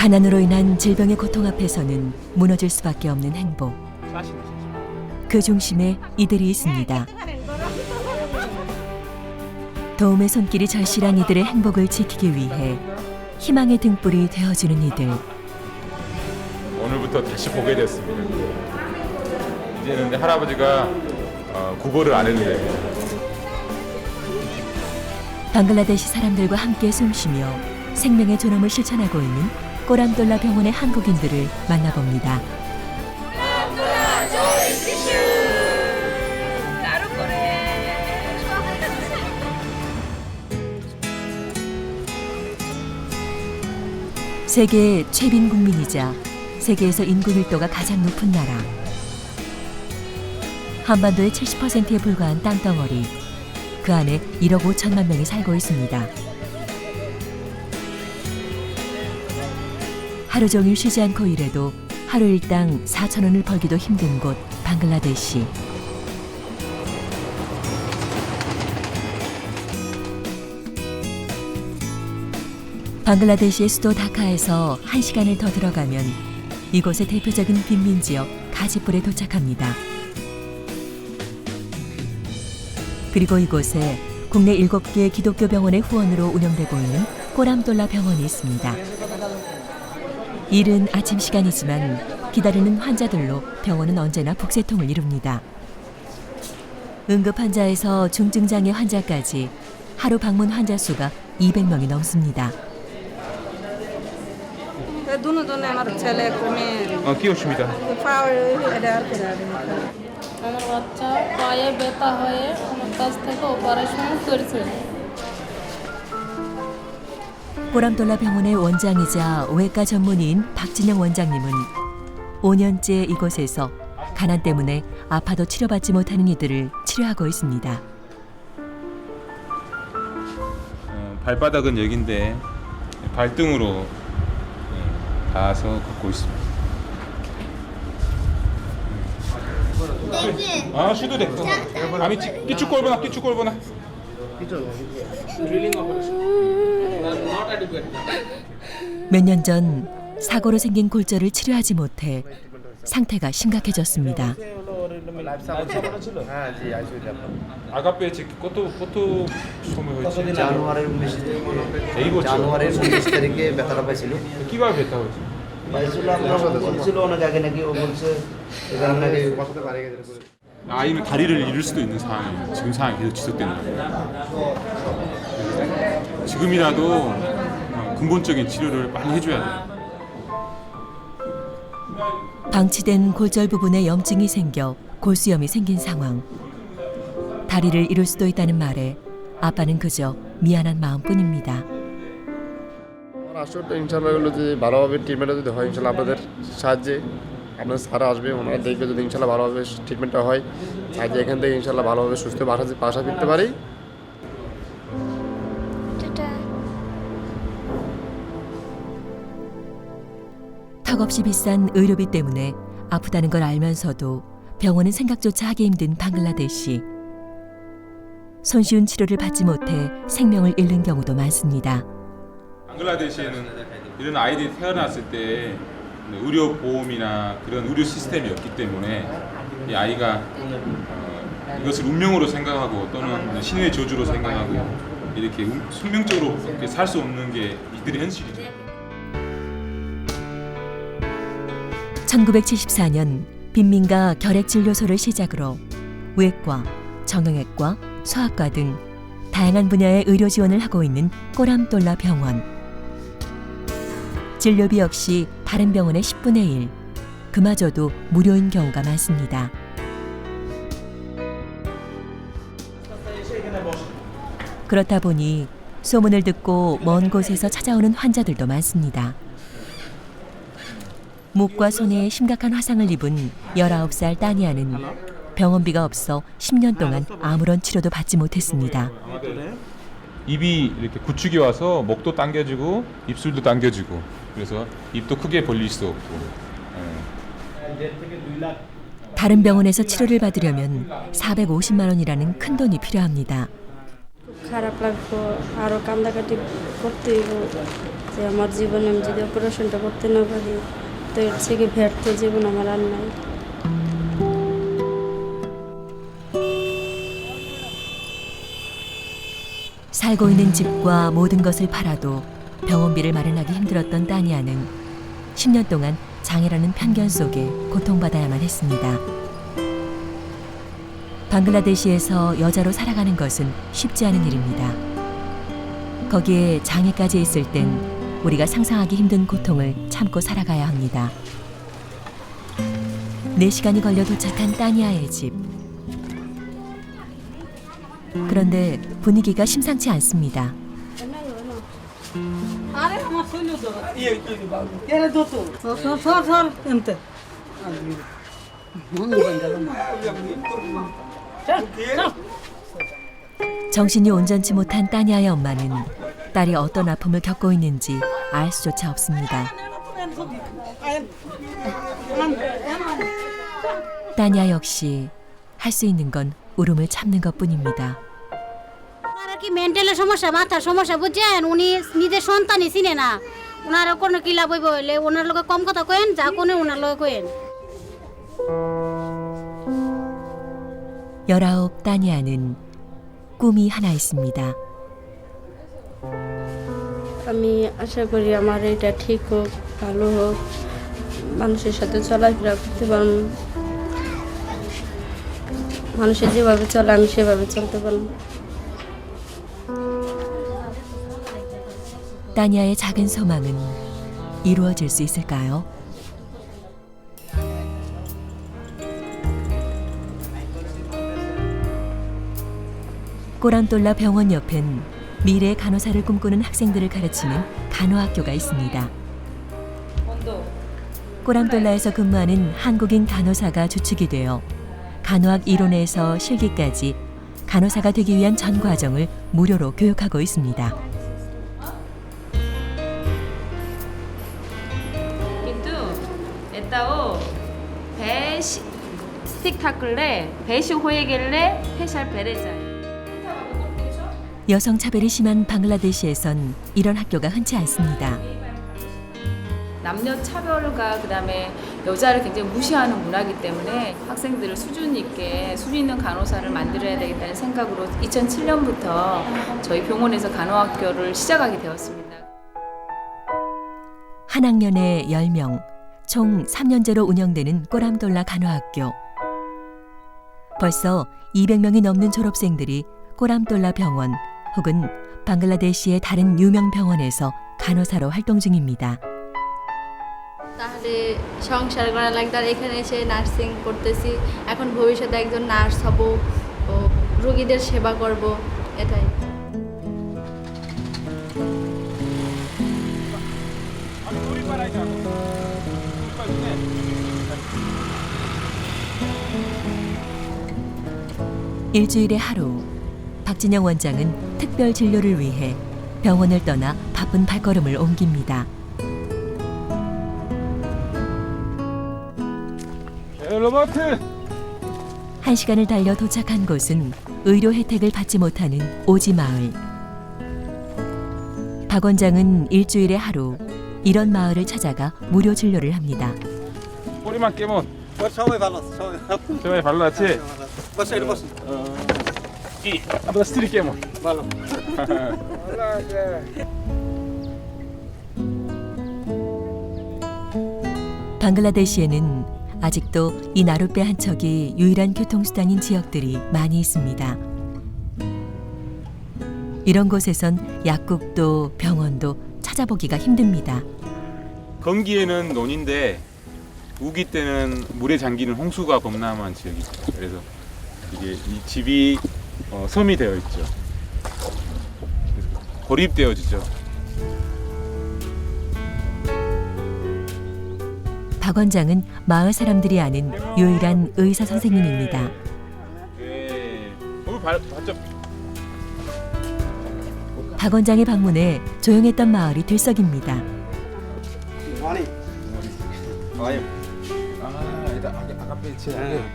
가난으로 인한 질병의 고통 앞에서는 무너질 수밖에 없는 행복. 그 중심에 이들이 있습니다. 도움의 손길이 절실한 이들의 행복을 지키기 위해 희망의 등불이 되어주는 이들. 오늘부터 다시 보게 됐습니다. 이제는 할아버지가 구걸을 안 해도 됩니다. 방글라데시 사람들과 함께 숨쉬며 생명의 존엄을 실천하고 있는 꼬람돌라 병원의 한국인들을 만나봅니다. 세계 최빈 국민이자 세계에서 인구 밀도가 가장 높은 나라. 한반도의 70%에 불과한 땅덩어리. 그 안에 1억 5천만 명이 살고 있습니다. 하루 종일 쉬지 않고 일해도 하루 일당 4,000원을 벌기도 힘든 곳 방글라데시. 방글라데시의 수도 다카에서 1시간을 더 들어가면 이곳의 대표적인 빈민지역 가지뿔에 도착합니다. 그리고 이곳에 국내 7개 기독교 병원의 후원으로 운영되고 있는 꼬람돌라 병원이 있습니다. 이른 아침 시간이지만 기다리는 환자들로 병원은 언제나 북새통을 이룹니다. 응급 환자에서 중증장애 환자까지 하루 방문 환자 수가 200명이 넘습니다. কি অসুবিধা? আমার বাচ্চা পায়ে ব্যথা হয়ে আমার কাছ থেকে অপারেশন করেছে। 꼬람돌라 병원의 원장이자 외과 전문의인 박진영 원장님은 5년째 이곳에서 가난 때문에 아파도 치료받지 못하는 이들을 치료하고 있습니다. 발바닥은 여긴데 발등으로 닿아서 걷고 있습니다. 아, 쉬도 돼. 아니, 끼쭉 꼴보나, 끼쭉 꼴보나. 몇 년 전 사고로 생긴 골절을 치료하지 못해 상태가 심각해졌습니다. আগাপে কত সময় হয়েছে? জানুয়ারির 19 এই বছর? জানুয়ারির 19 তারিখে ব্যথাটা পাইছিল। কিভাবে ব্যথা হয়েছে? পাইছিল আমরা বলছিল অনেক আগে নাকি ও বলছে এখানে নাকি বসাতে পারে গেছে। 아이는 다리를 잃을 수도 있는 상황이에요. 지금 상황이 계속 지속되는 거예요. 지금이라도 근본적인 치료를 많이 해줘야 돼요. 방치된 골절 부분에 염증이 생겨 골수염이 생긴 상황. 다리를 잃을 수도 있다는 말에 아빠는 그저 미안한 마음뿐입니다. আসলে ইনশাআল্লাহ হলো যে ভালোভাবে ট্রিটমেন্টটা যদি হয় ইনশাআল্লাহ আপনাদের সাহায্যে আপনার সারা আসবে ওনারা দেখবে যদি ইনশাআল্লাহ ভালোভাবে ট্রিটমেন্টটা হয় আর যে এখান থেকে ইনশাআল্লাহ ভালোভাবে সুস্থ বাসা ফিরতে পারি। 턱없이 비싼 의료비 때문에 아프다는 걸 알면서도 병원은 생각조차 하기 힘든 방글라데시. 손쉬운 치료를 받지 못해 생명을 잃는 경우도 많습니다. 방글라데시에는 이런 아이들이 태어났을 때 의료 보험이나 그런 의료 시스템이 없기 때문에 이 아이가 이것을 운명으로 생각하고 또는 신의 저주로 생각하고 이렇게 숙명적으로 살 수 없는 게 이들의 현실이죠. 1974년 빈민가 결핵진료소를 시작으로 외과, 정형외과, 소아과 등 다양한 분야의 의료 지원을 하고 있는 꼬람돌라 병원. 진료비 역시 다른 병원의 10분의 1, 그마저도 무료인 경우가 많습니다. 그렇다 보니 소문을 듣고 먼 곳에서 찾아오는 환자들도 많습니다. 목과 손에 심각한 화상을 입은 19살 따니아는 병원비가 없어 10년 동안 아무런 치료도 받지 못했습니다. 입이 이렇게 구축이 와서 목도 당겨지고 입술도 당겨지고 그래서 입도 크게 벌릴 수 없고. 다른 병원에서 치료를 받으려면 450만 원이라는 큰 돈이 필요합니다. খারাপ লাগতো আরো কান্দাকাটি করতে যে আমার জীবনে আমি যদি অপারেশনটা করতে না পারি তো এর থেকে ব্যর্থ জীবন আমার আর নাই। 살고 있는 집과 모든 것을 팔아도 병원비를 마련하기 힘들었던 따니아는 10년 동안 장애라는 편견 속에 고통받아야만 했습니다. 방글라데시에서 여자로 살아가는 것은 쉽지 않은 일입니다. 거기에 장애까지 있을 땐 우리가 상상하기 힘든 고통을 참고 살아가야 합니다. 4시간이 걸려 도착한 따니아의 집. 그런데 분위기가 심상치 않습니다. 정신이 온전치 못한 따니아의 엄마는 딸이 어떤 아픔을 겪고 있는지 알 수조차 없습니다. 따니아 역시 할 수 있는 건 울음을 참는 것뿐입니다. ওনারা কি মেন্টালের সমস্যা মাথার সমস্যা বুঝছেন উনি নিজের সন্তানই চিনে না ওনারা কোনো কি লাভ হইব হইলে ওনার লোকে কম কথা কইেন যা কোনে ওনার লোকে কইেন 19 따니아는 꿈이 하나 있습니다. আমি আশা করি আমার এটা ঠিক হোক, ভালো হোক, মানুষের সাথে চলাফেরা করতে পারব, মানুষের যেভাবে চলে আমি সেভাবে চলতে পারব। 따니아의 작은 소망은 이루어질 수 있을까요? 꼬람돌라 병원 옆엔 미래 간호사를 꿈꾸는 학생들을 가르치는 간호학교가 있습니다. 꼬람돌라에서 근무하는 한국인 간호사가 주축이 되어 간호학 이론에서 실기까지 간호사가 되기 위한 전 과정을 무료로 교육하고 있습니다. কিন্তু এটাও বেশ স্টিক থাকলে বেশি হয়ে গেলে ফেশাল বেড়ে যায় 여성 차별이 심한 방글라데시에선 이런 학교가 흔치 않습니다. 남녀 차별과 그다음에 여자를 굉장히 무시하는 문화이기 때문에 학생들을 수준 있는 간호사를 만들어야 되겠다는 생각으로 2007년부터 저희 병원에서 간호학교를 시작하게 되었습니다. 한 학년에 10명, 총 3년제로 운영되는 꼬람돌라 간호학교. 벌써 200명이 넘는 졸업생들이 꼬람돌라 병원 혹은 방글라데시의 다른 유명 병원에서 간호사로 활동 중입니다. তাহলে সংসার করা লাগবে আর এখানে এসে নার্সিং করতেছি এখন ভবিষ্যতে একজন নার্স হব ও রোগীদের সেবা করব এটাই 일주일에 하루 박진영 원장은 특별 진료를 위해 병원을 떠나 바쁜 발걸음을 옮깁니다. 로버트! 1시간을 달려 도착한 곳은 의료 혜택을 받지 못하는 오지 마을. 박 원장은 일주일에 하루 이런 마을을 찾아가 무료 진료를 합니다. 꼬리만 깨면 সবাই ভালো আছে সবাই ভালো আছে? বস এটা বস 이 아빠 스트리 깨면 ভালো 방글라데시에는 아직도 이 나룻배 한 척이 유일한 교통수단인 지역들이 많이 있습니다. 이런 곳에선 약국도 병원도 찾아보기가 힘듭니다. 건기에는 논인데 우기 때는 물에 잠기는 홍수가 범람한 지역이죠. 그래서 이게 이 집이 섬이 되어 있죠. 그래서 고립되어지죠. 박 원장은 마을 사람들이 아는 유일한 의사 선생님입니다. 네. 발접. 박 원장의 방문에 조용했던 마을이 들썩입니다.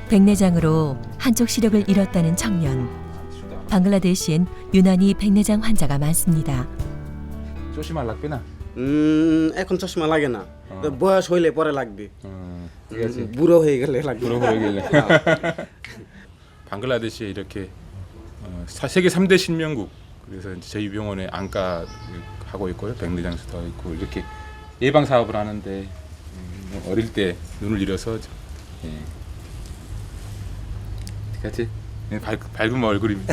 백내장으로 한쪽 시력을 잃었다는 청년. 방글라데시엔 유난히 백내장 환자가 많습니다. 조심할라 빼나. এখন চশমা লাগে না বয়স হইলে পরে লাগবে ঠিক আছে বুড়ো হয়ে গেলে লাগবে 부러워 보이길래. 방글라데시에 이렇게 세계 3대 신명국 그래서 이제 저희 병원에 안과 하고 있고요. 백내장수도 있고 이렇게 예방 사업을 하는데 어릴 때 눈을 잃어서 예. 같이 밝은 얼굴입니다.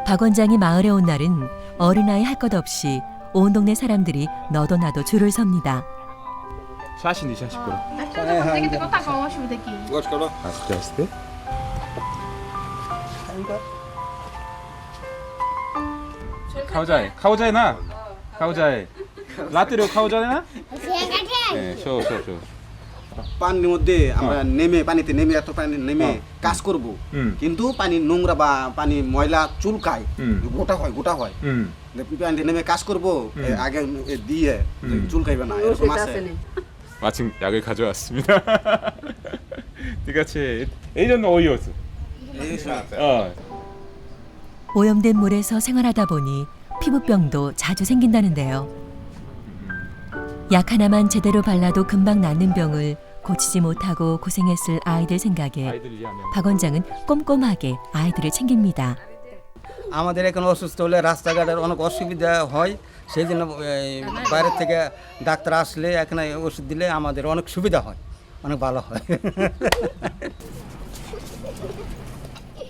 박 원장이 마을에 온 날은 어린아이 할 것 없이 온 동네 사람들이 너도 나도 줄을 섭니다. 샤시니 샤시 거라. গোছ করো 아스테 아스테. 카오자에 나. 카오자에. 라떼로 카오자에 나? 네, 쇼. পানির মধ্যে আমরা নেমে পানিতে নেমে এত পানি নেমে কাজ করব কিন্তু পানি নোংরা বা পানি ময়লা চুলকায় গোটা হয় পানিতে নেমে কাজ করব আগে দিয়ে চুলকাইবে না এরকম আছে 마침 약을 가져왔습니다. 티가체 예전에 어이었어. 오염된 물에서 생활하다 보니 피부병도 자주 생긴다는데요. 약 하나만 제대로 발라도 금방 낫는 병을 고치지 못하고 고생했을 আইদের 생각에 박 원장은 꼼꼼하게 아이들을 챙깁니다. আমাদের এখানে অসুস্থ হলে রাস্তাঘাটের অনেক অসুবিধা হয় সেই জন্য বাইরে থেকে ডাক্তার আসলে এখানে ওষুধ দিলে আমাদের অনেক সুবিধা হয় অনেক ভালো হয়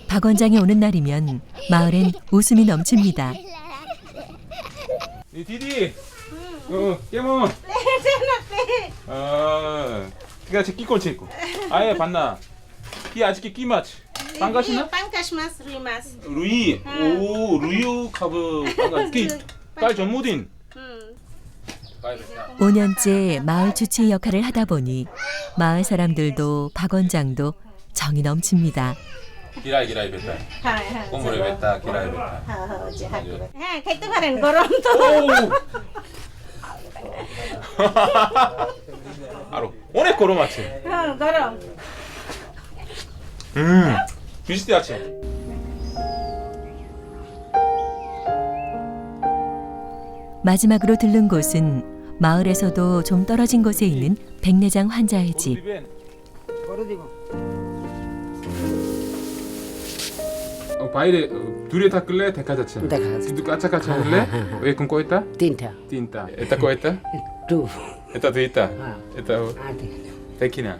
박 원장이 오는 날이면 마을엔 웃음이 넘칩니다. 디디. 깨몬. 티가체 끼꼴체 있고. 아예 봤나? 기 아직게 끼마치. 빵가시나? 빵가시마스 루이마스. 루이. 오, 루이오 카브 빵가 끼. 깔 전무딘. 5년째 마을 주치의 역할을 하다 보니 마을 사람들도 박 원장도 정이 넘칩니다. 기라이 뱉다. 꼬물에 뱉다. 기라이 뱉다. হ্যাঁ খেতে পারেন গরম তো 아로. 오네 꼬로마치. হ্যাঁ গরম 비슷해야치. 마지막으로 들른 곳은 마을에서도 좀 떨어진 곳에 있는 백내장 환자의 집. 바이레 둘이 다 끌래 데카자치. 데카자치. 두 까차까차 끌래? 왜 끊고 있다? 틴타. 에따 거 있다? 에따 도 있다. 에따 데키나.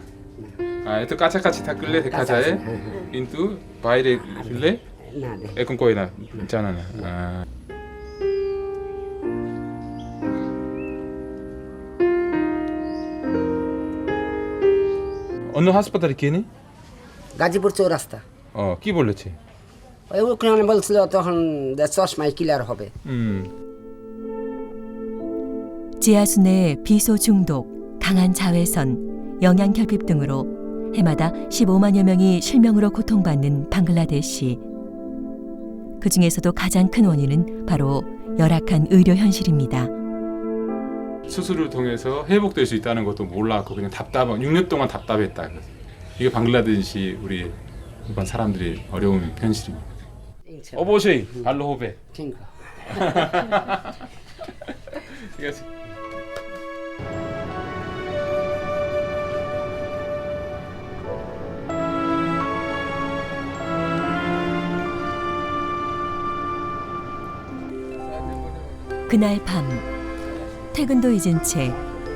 아, 에따 까차까치 다 끌래 데카자에. 인투 바이레 끌래? 에 끊고 있나? 있잖아. 아. অন্য হাসপাতালে কে নি? গাজীপুর চৌরাস্তা কি বলেছে? ওখানে বলছিল তখন চশমায় ক্লিয়ার হবে 지하순의 비소 중독, 강한 자외선, 영양결핍 등으로 해마다 15만여 명이 실명으로 고통받는 방글라데시. 그 중에서도 가장 큰 원인은 바로 열악한 의료 현실입니다. 수술을 통해서 회복될 수 있다는 것도 몰랐고 그냥 6년 동안 답답했다. 이게 방글라데시 우리 일반 사람들이 어려운 현실입니다. 어보세이 발로 호배. 그날 밤 퇴근도 잊은 채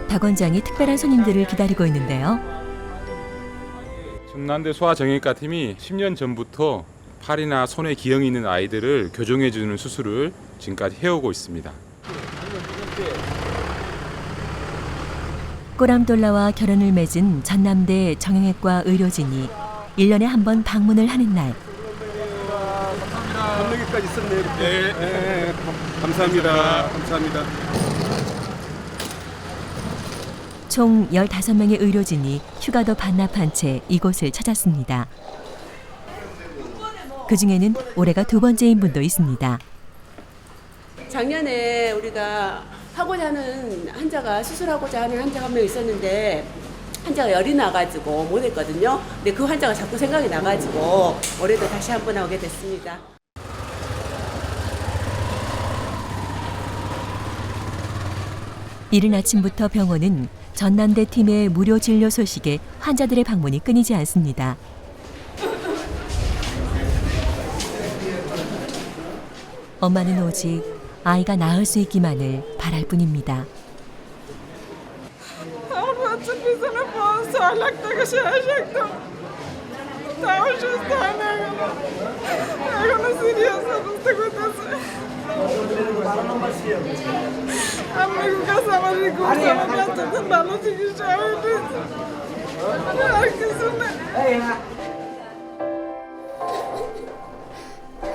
박 원장이 특별한 손님들을 기다리고 있는데요. 중남대 소아정형외과 팀이 10년 전부터 팔이나 손에 기형이 있는 아이들을 교정해주는 수술을 지금까지 해오고 있습니다. 꼬람돌라와 결혼을 맺은 전남대 정형외과 의료진이 1년에 한 번 방문을 하는 날. 건너기까지 있었네 이렇게. 네. 감사합니다. 총 15명의 의료진이 휴가도 반납한 채 이곳을 찾았습니다. 그중에는 올해가 2번째인 분도 있습니다. 작년에 우리가 하고자 하는 환자가 수술하고자 하는 환자가 한 명 있었는데 환자가 열이 나가지고 못 했거든요. 근데 그 환자가 자꾸 생각이 나가지고 올해도 다시 한 번 오게 됐습니다. 이른 아침부터 병원은 전남대 팀의 무료 진료 소식에 환자들의 방문이 끊이지 않습니다. 엄마는 오직 아이가 나을 수 있기만을 바랄 뿐입니다.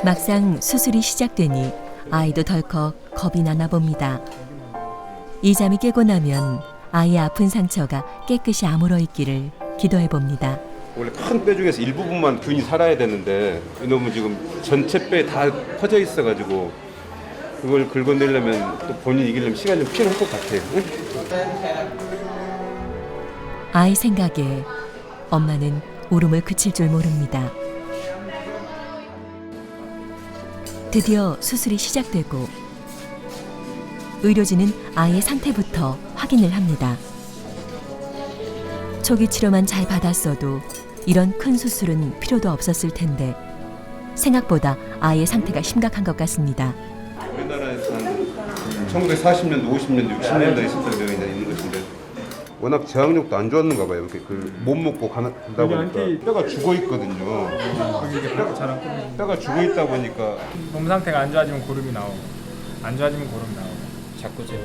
막상 수술이 시작되니 아이도 덜컥 겁이 나나 봅니다. 이 잠이 깨고 나면 아이의 아픈 상처가 깨끗이 아물어 있기를 기도해 봅니다. 원래 큰 뼈 중에서 일부분만 균이 살아야 되는데 이놈은 지금 전체 뼈에 다 퍼져 있어가지고 그걸 긁어내려면 또 본인이 이기려면 시간이 좀 필요할 것 같아요. 아이 생각에 엄마는 울음을 그칠 줄 모릅니다. 드디어 수술이 시작되고 의료진은 아이의 상태부터 확인을 합니다. 초기 치료만 잘 받았어도 이런 큰 수술은 필요도 없었을 텐데 생각보다 아이의 상태가 심각한 것 같습니다. 우리나라에서 한 1940년도, 50년도, 60년대에 있었던 병이 있는 것인데 워낙 저항력도 안 좋았는가 봐요. 이렇게 못 먹고 간다 보니까 뼈가 죽어 있거든요. 뼈가 죽어 있다 보니까 몸 상태가 안 좋아지면 고름이 나오고 안 좋아지면 고름이 나오고 자꾸 제가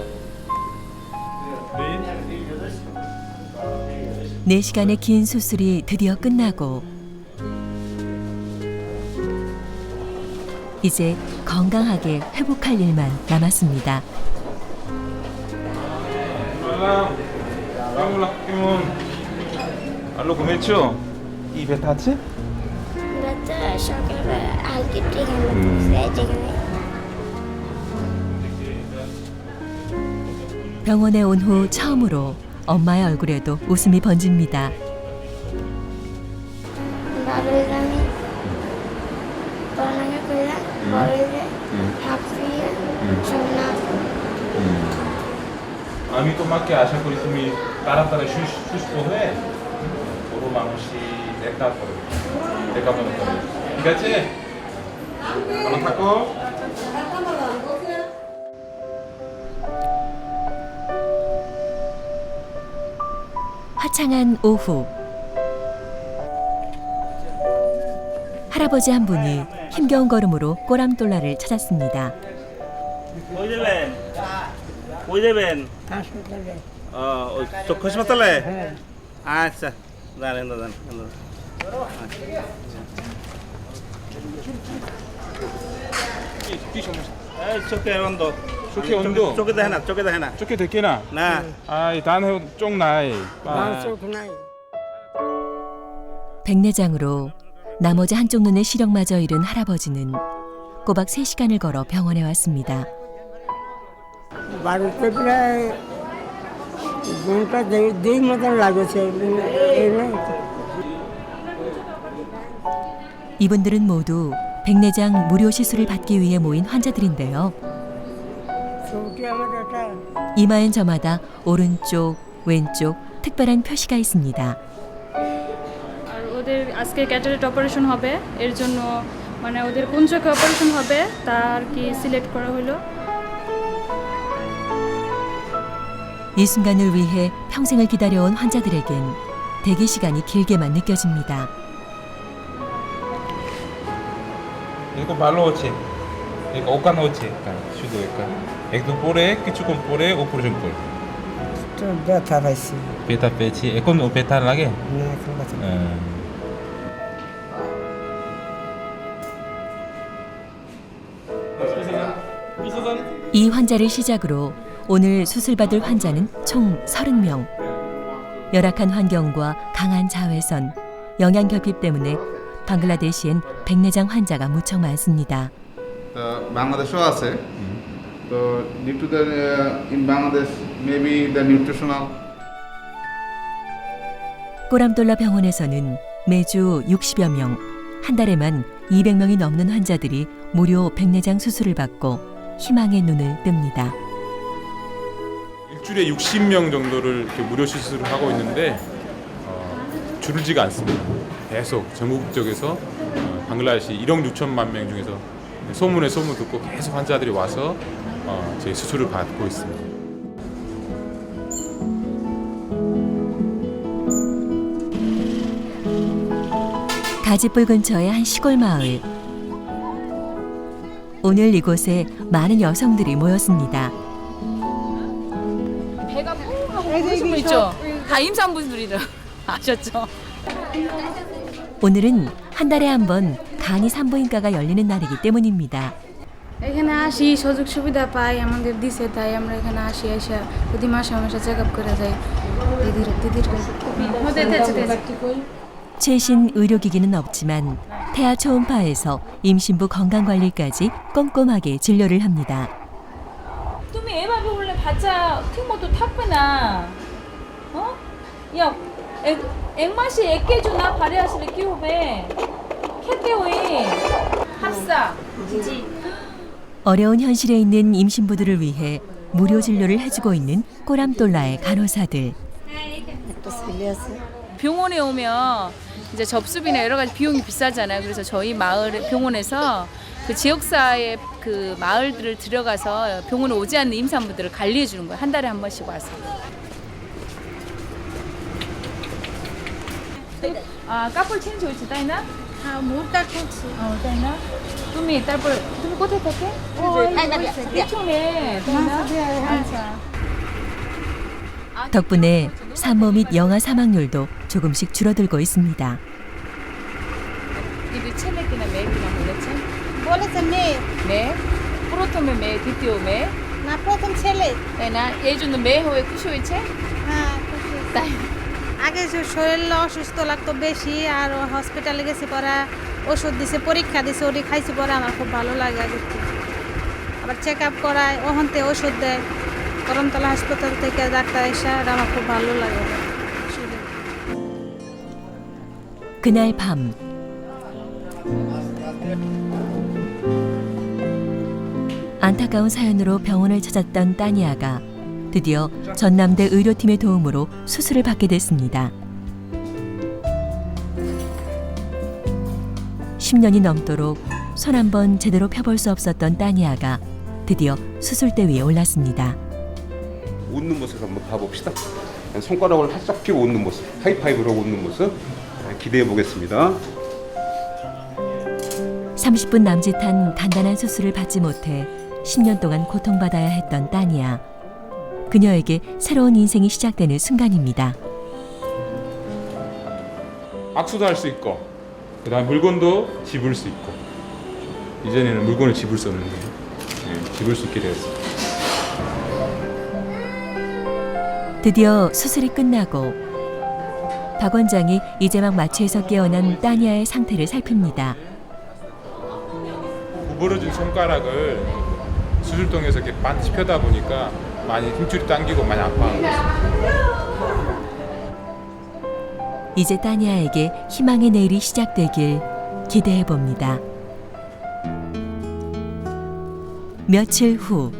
4시간의 긴 수술이 드디어 끝나고 이제 건강하게 회복할 일만 남았습니다. Allô, come ciò? I petacci? 병원에 온 후 처음으로 엄마의 얼굴에도 웃음이 번집니다. আমি তোমাকে আশা করি তুমি তাড়াতাড়ি সুস্থ হয়ে বড় মানুষই দেখা করবে লেখাপড়া করবে ঠিক আছে ভালো থাকো 화창한 오후 할아버지 한 분이 힘겨운 걸음으로 꼬람돌라를 찾았습니다. কই যাবেন চক্ষু হাসপাতালে আচ্ছা জানেন দাদা কি সমস্যা চোখে অন্ধ চোখে অন্ধ চোখে দেখে না চোখে দেখে না চোখে দেখে না না আই 단 쪽 নাই 백내장으로 나머지 한쪽 눈의 시력마저 잃은 할아버지는 꼬박 3시간을 걸어 병원에 왔습니다. বাড়িতে প্রায় ঘন্টা দুই মতন লাগছে 이분들은 모두 백내장 무료 시술을 받기 위해 모인 환자들인데요. 이마엔 저마다 오른쪽, 왼쪽 특별한 표시가 있습니다. আর ওদের আজকে ক্যাটারেক্ট অপারেশন হবে এর জন্য মানে ওদের কোন চোখে অপারেশন হবে তা আর কি সিলেক্ট করা হলো 이 순간을 위해 평생을 기다려온 환자들에겐 대기 시간이 길게만 느껴집니다. 이거 ভালো হচ্ছে 이거 ওখানে হচ্ছে শুধু একটা একদম পরে কিছুক্ষণ পরে অপারেশন করব তো ব্যথা পাইছি ব্যথা পেয়েছি এখন ব্যথা লাগে না এখন ব্যথা 이 환자를 시작으로 오늘 수술받을 환자는 총 30명. 열악한 환경과 강한 자외선, 영양결핍 때문에 방글라데시엔 백내장 환자가 무척 많습니다. বাংলাদেশও আছে তো due to the in Bangladesh maybe the nutritional 꼬람돌라 병원에서는 매주 60여 명, 한 달에만 200명이 넘는 환자들이 무료 백내장 수술을 받고 희망의 눈을 뜹니다. 일주일에 60명 정도를 이렇게 무료 시술을 하고 있는데 줄지가 않습니다. 계속 전국적에서 방글라데시 1억 6천만 명 중에서 소문에 소문 듣고 계속 환자들이 와서 저희 수술을 받고 있습니다. 가지불 근처의 한 시골 마을. 오늘 이곳에 많은 여성들이 모였습니다. 배가 퐁하고 부르신 분 있죠? 다 임산부들이라 아셨죠? 오늘은 한 달에 한 번 간이 산부인과가 열리는 날이기 때문입니다. এখানে আসি সুযোগ সুবিধা পাই আমাদের দিছে তাই আমরা এখানে আসি এসে প্রতি মাসে মাসে চেক আপ করে যাই দিদির 최신 의료기기는 없지만 태아 초음파에서 임신부 건강관리까지 꼼꼼하게 진료를 합니다. তুমি এভাবে বললে বাচ্চা ঠিকমতো থাকবে না এক মাসে এক কেজি না পারে আসলে কি হবে খেতে হই 합사 어려운 현실에 있는 임신부들을 위해 무료 진료를 해주고 있는 꼬람돌라의 간호사들. 병원에 오면 이제 접수비나 여러 가지 비용이 비싸잖아요. 그래서 저희 마을 병원에서 그 지역사회 그 마을들을 들어가서 병원에 오지 않는 임산부들을 관리해 주는 거예요. 한 달에 한 번씩 와서. কাপড় চেঞ্জ হয়েছে তাই না? হ্যাঁ মুখটা খুলছি তাই না? তুমি কোথায় থাকে? পিছনে তাই না? আচ্ছা. 덕분에 산모 및 영아 사망률도 조금씩 줄어들고 있습니다. কিন্তু ছেলে কিনা মেয়ে কিনা বলেছেন? বলেছে মেয়ে মেয়ে? প্রথমে মেয়ে দ্বিতীয় মেয়ে? না প্রথম ছেলে তাই না? এই জন্য মেয়ে হয়ে খুশি হয়েছে? হ্যাঁ তাই আগে শরীর অসুস্থ লাগতো বেশি আর হসপিটালে গেছি পরে ওষুধ দিছে পরীক্ষা দিছে ওটি খাইছি পরে আমার খুব ভালো লাগে আগে আবার চেক আপ করায় ওখানতে ওষুধ দেয় করমতলা হাসপাতাল থেকে ডাক্তার এসে আর আমার খুব ভালো লাগে 그날 밤 안타까운 사연으로 병원을 찾았던 따니아가 드디어 전남대 의료팀의 도움으로 수술을 받게 됐습니다. 10년이 넘도록 손 한 번 제대로 펴볼 수 없었던 따니아가 드디어 수술대 위에 올랐습니다. 웃는 모습 한번 봐봅시다. 손가락을 활짝 펴고 웃는 모습, 하이파이브로 웃는 모습 기대해 보겠습니다. 30분 남짓한 간단한 수술을 받지 못해 10년 동안 고통받아야 했던 따니아. 그녀에게 새로운 인생이 시작되는 순간입니다. 악수도 할 수 있고 그다음 물건도 집을 수 있고 이전에는 물건을 집을 수 없는데 집을 수 있게 되었습니다. 드디어 수술이 끝나고 박 원장이 이제 막 마취에서 깨어난 따니아의 상태를 살핍니다. 구부러진 손가락을 수술통에서 이렇게 반드시 펴다 보니까 많이 힘줄이 당기고 많이 아파하는 것입니다. 이제 따니아에게 희망의 내일이 시작되길 기대해 봅니다. 며칠 후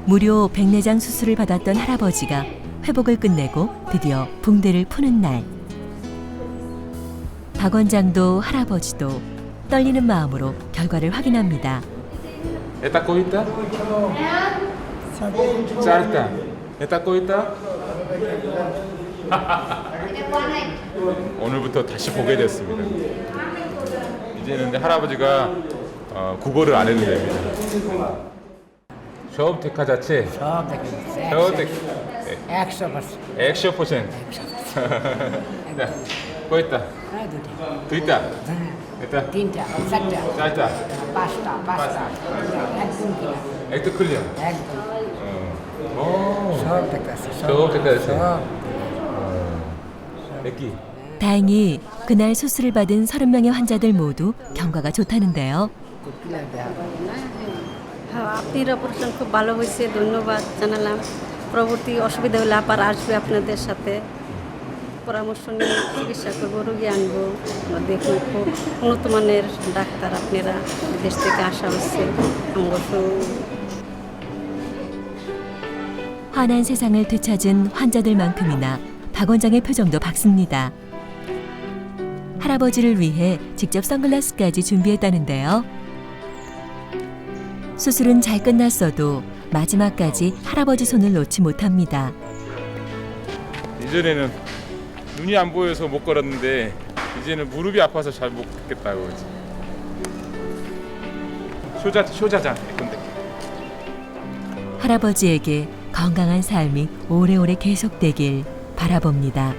무료 백내장 수술을 받았던 할아버지가 회복을 끝내고 드디어 붕대를 푸는 날. 박 원장도 할아버지도 떨리는 마음으로 결과를 확인합니다. Está coita? 짧다. Está coita? 오늘부터 다시 보게 됐습니다. 이제는 할아버지가 국어를 안 해도 됩니다. 쇼업테카 자체. 쇼업테카. 100%. 자, coita. Tuita. Eta. Tinta, sakta. 짧다. Pasta. 액트 클리어. 다행히 그날 수술을 받은 30명의 환자들 모두 경과가 좋다는데요. আপনার অপারেশন খুব ভালো হয়েছে ধন্যবাদ জানালাম পরবর্তী অসুবিধা হলে আবার আসবে আপনাদের সাথে পরামর্শ নিয়ে চিকিৎসা করবো রোগী আনবো আমরা দেখুন খুব উন্নত মানের ডাক্তার আপনারা দেশ থেকে আসা হচ্ছে 환한 세상을 되찾은 환자들만큼이나 박 원장의 표정도 밝습니다. 할아버지를 위해 직접 선글라스까지 준비했다는데요. 수술은 잘 끝났어도 마지막까지 할아버지 손을 놓지 못합니다. 예전에는 눈이 안 보여서 못 걸었는데 이제는 무릎이 아파서 잘 못 걷겠다고. 효자자 근데. 할아버지에게 건강한 삶이 오래오래 계속되길 바라봅니다.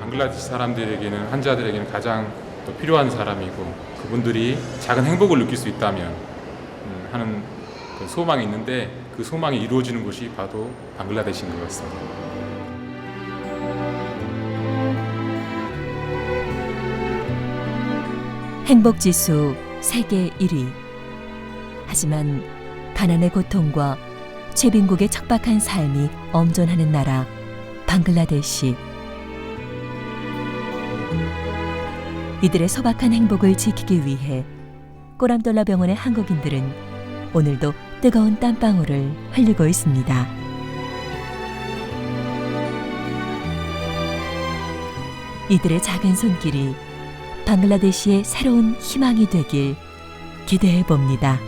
방글라데시 사람들에게는 환자들에게는 가장 또 필요한 사람이고 그분들이 작은 행복을 느낄 수 있다면 하는 그 소망이 있는데 그 소망이 이루어지는 곳이 바로 방글라데시인 것 같습니다. 행복지수 세계 1위. 하지만 가난의 고통과 최빈국의 척박한 삶이 엄존하는 나라 방글라데시. 이들의 소박한 행복을 지키기 위해 꼬람돌라 병원의 한국인들은 오늘도 뜨거운 땀방울을 흘리고 있습니다. 이들의 작은 손길이 방글라데시의 새로운 희망이 되길 기대해 봅니다.